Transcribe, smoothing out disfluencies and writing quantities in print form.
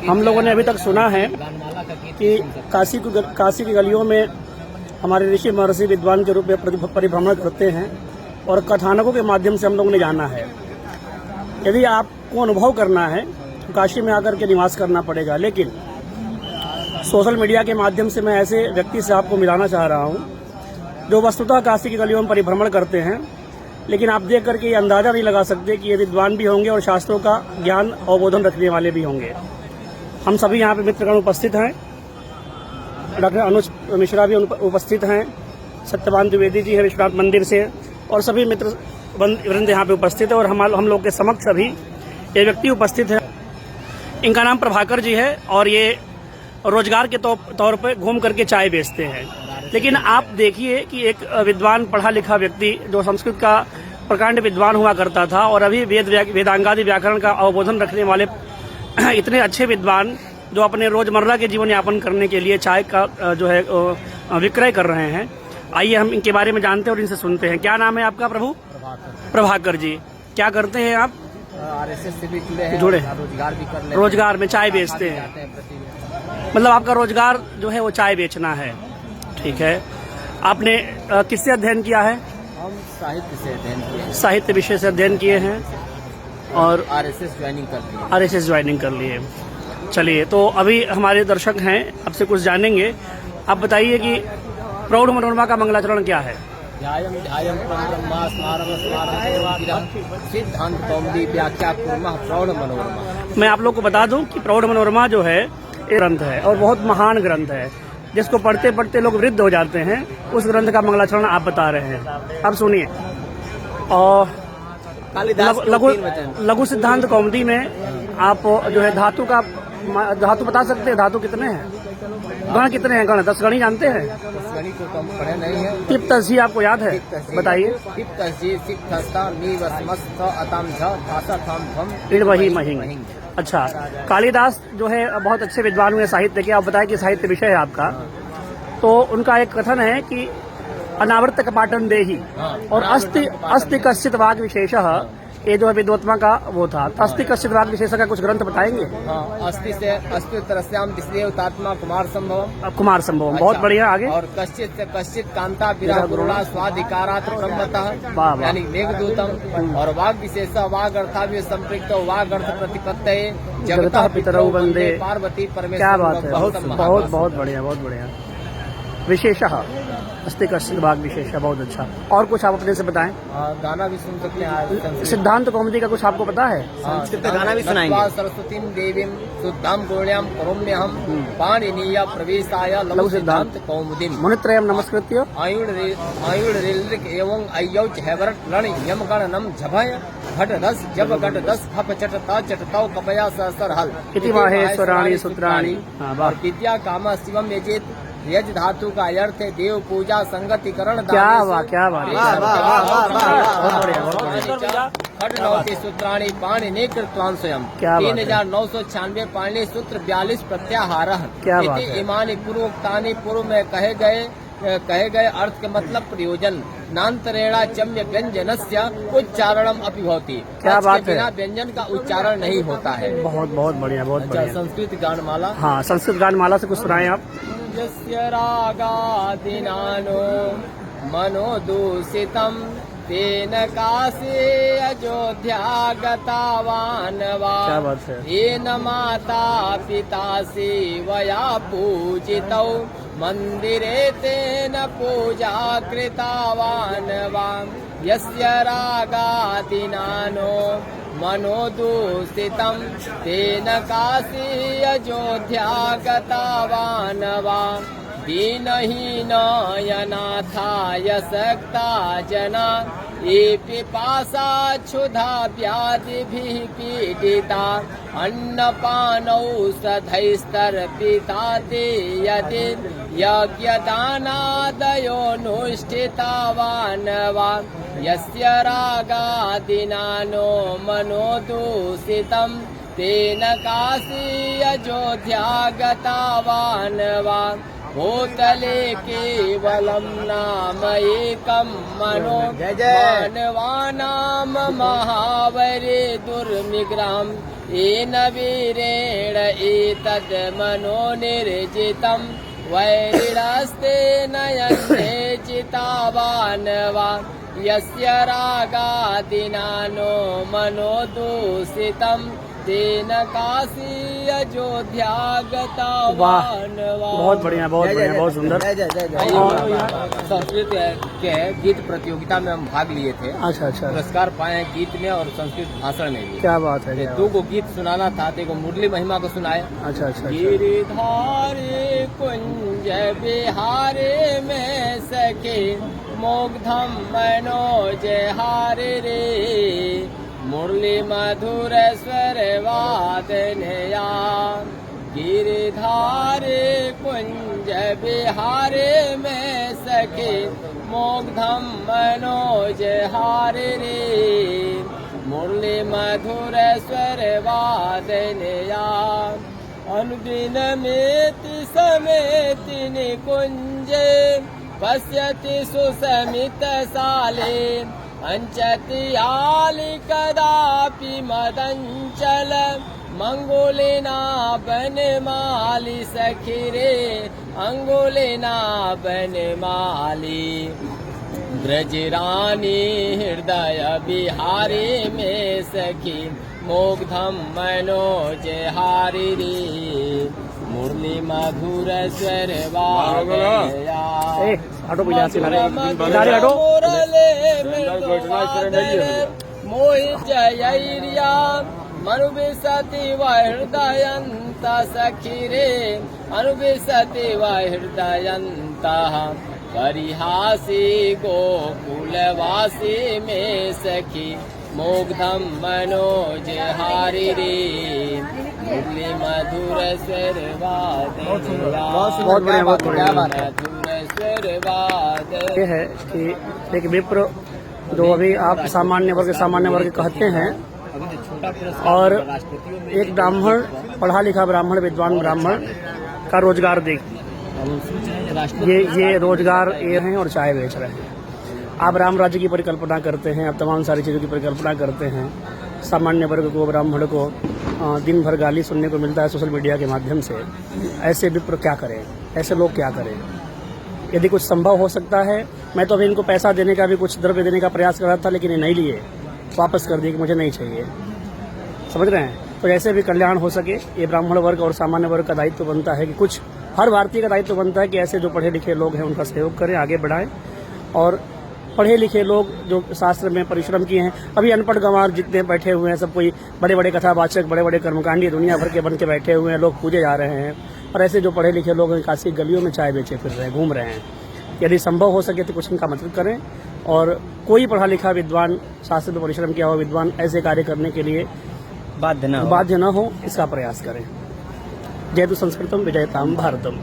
हम लोगों ने अभी तक सुना है कि काशी की गलियों में हमारे ऋषि महर्षि विद्वान के रूप में परिभ्रमण करते हैं और कथानकों के माध्यम से हम लोगों ने जाना है। यदि आपको अनुभव करना है तो काशी में आकर के निवास करना पड़ेगा, लेकिन सोशल मीडिया के माध्यम से मैं ऐसे व्यक्ति से आपको मिलाना चाह रहा हूं जो वस्तुतः काशी की गलियों में परिभ्रमण करते हैं, लेकिन आप देख करके ये अंदाजा नहीं लगा सकते कि ये विद्वान भी होंगे और शास्त्रों का ज्ञान अवबोधन रखने वाले भी होंगे। हम सभी यहाँ पे मित्रगण उपस्थित हैं, डॉक्टर अनुज मिश्रा भी उपस्थित हैं, सत्यवान द्विवेदी जी है विश्वनाथ मंदिर से, और सभी मित्र वृंद यहाँ पे उपस्थित है। और हम लोग के समक्ष अभी ये व्यक्ति उपस्थित है। इनका नाम प्रभाकर जी है और ये रोजगार के तौर पर घूम करके चाय बेचते हैं। लेकिन आप देखिए कि एक विद्वान पढ़ा लिखा व्यक्ति जो संस्कृत का प्रकांड विद्वान हुआ करता था और अभी वेदांगादि व्याकरण का अवबोधन रखने वाले इतने अच्छे विद्वान जो अपने रोजमर्रा के जीवन यापन करने के लिए चाय का जो है विक्रय कर रहे हैं। आइए हम इनके बारे में जानते हैं और इनसे सुनते हैं। क्या नाम है आपका प्रभु? प्रभाकर जी। क्या करते हैं आप? RSS से भी जुड़े हैं, रोजगार भी कर लेते हैं। रोजगार में चाय बेचते हैं, मतलब आपका रोजगार जो है वो चाय बेचना है। ठीक है। आपने किससे अध्ययन किया है? हम साहित्य से अध्ययन किए। साहित्य विषय से अध्ययन किए हैं और RSS ज्वाइनिंग कर लिए। RSS ज्वाइनिंग कर लिए। चलिए, तो अभी हमारे दर्शक हैं, आपसे कुछ जानेंगे। आप बताइए कि प्रौढ़ मनोरमा का मंगलाचरण क्या है? सिद्धांत कौमुदी व्याख्या प्रौढ़ मनोरमा। मैं आप लोग को बता दूं कि प्रौढ़ मनोरमा जो है एक ग्रंथ है और बहुत महान ग्रंथ है, जिसको पढ़ते पढ़ते लोग वृद्ध हो जाते हैं। उस ग्रंथ का मंगलाचरण आप बता रहे हैं। अब सुनिए। और लघु सिद्धांत कौमुदी में आप जो है धातु बता सकते हैं? धातु कितने हैं? गण कितने हैं? गण 10 गण ही जानते हैं? गणि को कम पढ़े नहीं है। टिप तस्जी आपको याद है? बताइए। अच्छा, कालिदास जो है बहुत अच्छे विद्वान हुए साहित्य के। आप बताएं कि साहित्य विषय है आपका, तो उनका एक कथन है कि अनावृत कपाटन देहि और अस्ति कश्चित वाग विशेषः। ये जो है विद्वत्मा का वो था। अस्ति कश्चित वाग विशेषः का कुछ ग्रंथ बताएंगे? अस्थि से अस्तु तरस्याम दिसदेव तात्मा कुमार संभवम। कुमार संभवम, बहुत बढ़िया। आगे। और कश्चित से कश्चित कांता विरह गुरुणा स्वाधिकारात् ब्रह्मतः, यानी मेघदूतम। और वाग विशेष वाग अर्थाभि संपृक्त वाग अर्थ प्रतिपत्तये जगतः पितरौ वंदे पार्वती परमेश्वर। क्या बात है, बहुत बढ़िया, बहुत बढ़िया। विशेषः अस्ति कश्चित वाग विशेषः, बहुत अच्छा। और कुछ आप अपने से बताएं। गाना भी सुन सकते हैं। सिद्धांत कौमुदी का कुछ आपको पता है? संस्कृत गाना भी सुनाएंगे। सरस्वती देवीं शुद्धां गौण्यां करोम्यहं पाणिनीय प्रवेशाय लघु सिद्धांत कौमुदी मुनित्रयं नमस्कृत्य आयुर् एवं अय्यौच हैवरट रण यमगण नम झभय घट रस जब घट दस खप चटता चटताओ कपया सहस्र हल इति माहेश्वराणि सूत्राणि। और विद्या काम शिवम यजेत। यज धातु का अर्थ है देव पूजा संगतिकरण। क्या बात, क्या बात। खडनौति सूत्राणि पाणिनि कृतवान् स्वयं। 3996 पाणिनि सूत्र 42 प्रत्याहार। इमानि पूर्वोक्तानि पूर्व में कहे गए अर्थ के मतलब प्रयोजन। नान्तरेणा चम्य व्यंजनस्य उच्चारणम अपि भवति। क्या बात है, बिना व्यंजन का उच्चारण नहीं होता है। बहुत बढ़िया, बहुत बढ़िया। संस्कृत गानमाला। हाँ, संस्कृत गानमाला से कुछ सुनाएं आप। यस्य रागादिनानो मनो दूषितं तेन काशी अयोध्या गतावान् वा। येन माता पिता सेवया पूजितौ मंदिरे तेन पूजा कृतावान् वा। यस्य रागादिनानो मनो दूषितं तेन काशी अयोध्या गतावान् वा। दीनहीनाय नाथाय सक्ता जना ये पिपासा क्षुधा व्याधिभिः पीडिता अन्नपानौषधैस्तर्पिता ते यदि यज्ञदानादयोऽनुष्ठितावान् वा। यस्य रागादिनानो मनो दूषितं तेन काशी अयोध्या गतावान् वा। भूतले केवलं नाम एकं मनो मानवानां महावरे दुर्मिग्राम येन वीरेण एतद् मनोनिर्जितं वैरिणस्ते नयन्ते चितावान् वा यस्य रागादिनानो मनोदूषितं तेन काशी अयोध्या गतवान् वा। बहुत बढ़िया, बहुत बढ़िया, बहुत सुंदर। संस्कृत के गीत प्रतियोगिता में हम भाग लिए थे। अच्छा अच्छा, पुरस्कार पाए हैं गीत में और संस्कृत भाषण में भी। क्या बात है। दो को गीत सुनाना था, तो मुरली महिमा को सुनाए। अच्छा अच्छा, गिरिधारी कुंज बिहारे में सखे मुग्धम मनोज हारे रे मुरली मधुर स्वर वादनया। गिरिधारे कुंज बिहारे में सखे मुग्धम मनोज हारे रे मुरली मधुर स्वर वादनया। अनुदिन मेति समेति निकुंजे पश्यति सुसमित साले अंचति आलि कदापि मदंचल मंगोलिना बनमाली सखिरे अंगुलिना बनमाली। ब्रजरानी हृदय बिहारी में सखी मुग्धम मनोज हारी रे मुरली मधुर स्वर वादनया। मोहि जयैर्या मनुविशति हृदयन्त सखिरे अनुविशति हृदयन्तः परिहासी गोकुलवासी में सखी मुग्धम मनोज हारी रे मुरली मधुर स्वर वादनया। बहुत बढ़िया, बहुत बढ़िया। मधुर स्वर वादनया। ये है कि एक विप्र जो अभी आप सामान्य वर्ग कहते हैं, और एक ब्राह्मण, पढ़ा लिखा ब्राह्मण, विद्वान ब्राह्मण का रोजगार देख, ये रोजगार ये हैं और चाय बेच रहे हैं। आप राम राज्य की परिकल्पना करते हैं, आप तमाम सारी चीज़ों की परिकल्पना करते हैं। सामान्य वर्ग को, ब्राह्मण को दिन भर गाली सुनने को मिलता है सोशल मीडिया के माध्यम से। ऐसे विप्र क्या करें, ऐसे लोग क्या करें? यदि कुछ संभव हो सकता है, मैं तो अभी इनको पैसा देने का भी, कुछ द्रव्य देने का प्रयास कर रहा था, लेकिन ये नहीं लिए, वापस कर दिए कि मुझे नहीं चाहिए। समझ रहे हैं? तो ऐसे भी कल्याण हो सके, ये ब्राह्मण वर्ग और सामान्य वर्ग का दायित्व बनता है कि कुछ, हर भारतीय का दायित्व बनता है कि ऐसे जो पढ़े लिखे लोग हैं उनका सहयोग करें, आगे बढ़ाएं। और पढ़े लिखे लोग जो शास्त्र में परिश्रम किए हैं, अभी अनपढ़ गंवार जितने बैठे हुए हैं, सब कोई बड़े बड़े कथावाचक, बड़े बड़े कर्मकांडी दुनिया भर के बन के बैठे हुए हैं, लोग पूजे जा रहे हैं। और ऐसे जो पढ़े लिखे लोग हैं काशी गलियों में चाय बेचे फिर रहे हैं, घूम रहे हैं। यदि संभव हो सके तो कुछ इनका मदद करें, और कोई पढ़ा लिखा विद्वान, शास्त्र में परिश्रम किया हुआ विद्वान ऐसे कार्य करने के लिए बाध्य न हो, इसका प्रयास करें। जयतु संस्कृतम विजयताम भारतम।